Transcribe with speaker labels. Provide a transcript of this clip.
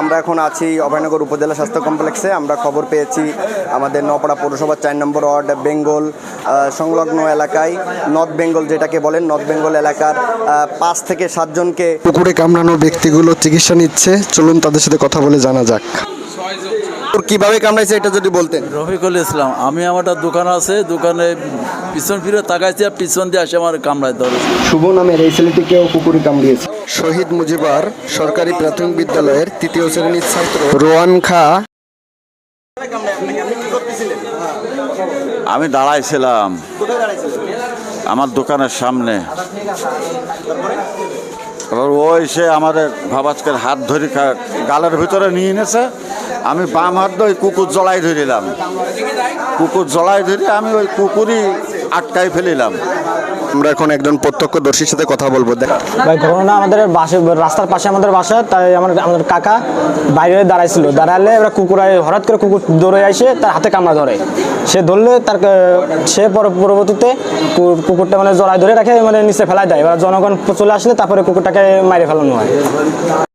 Speaker 1: আমরা এখন আছি অভয়নগর উপজেলা স্বাস্থ্য কমপ্লেক্সে। আমরা খবর পেয়েছি আমাদের নওপাড়া পৌরসভার 4 নম্বর ওয়ার্ড বেঙ্গল সংলগ্ন এলাকায়, নর্থ বেঙ্গল যেটাকে বলেন, নর্থ বেঙ্গল এলাকার 5 থেকে 7 জনকে
Speaker 2: কুকুরে কামড়ানো ব্যক্তিগুলো চিকিৎসা নিচ্ছে। চলুন তাদের সাথে কথা বলে জানা যাক।
Speaker 1: কিভাবে কামড়াইছে এটা যদি বলতেন।
Speaker 3: রফিকুল ইসলাম, আমি আমার একটা দোকান আছে, দোকানে পিছন ফিরে তাকাইছি আর পিছন দিয়ে আসে আমার কামড়ায় ধরেছে।
Speaker 2: শুভ নামের এই ছেলেটিকেও কুকুরে কামড়িয়েছে। শহীদ মুজিবার সরকারি প্রাথমিক বিদ্যালয়ের 3য় শ্রেণীর ছাত্র রোয়ান খা।
Speaker 4: আমি দাঁড়াইছিলাম আমার দোকানের সামনে, এবার ওই সে আমাদের ভাবাজকের হাত ধরে গালের ভিতরে নিয়ে এনেছে। আমি বাম হাত দিয়ে কুকুর জলাই ধরিলাম, কুকুর জলাই ধরে আমি ওই কুকুরই আটকাই ফেলিলাম।
Speaker 2: আমরা এখন একজন প্রত্যক্ষদর্শীর সাথে কথা বলবো।
Speaker 5: ভাই ঘটনা আমাদের রাস্তার পাশে আমাদের বাসা, তাই আমাদের কাকা বাইরে দাঁড়াইছিল, দাঁড়ালে এবার হঠাৎ করে কুকুর দৌড়ে আসে তার হাতে কামড়া ধরে। সে ধরলে সে পরবর্তীতে কুকুরটা জড়ায় ধরে রাখে, নিচে ফেলাই দেয়। এবার জনগণ চলে আসলে তারপরে কুকুরটাকে মাইরে ফেলানো হয়।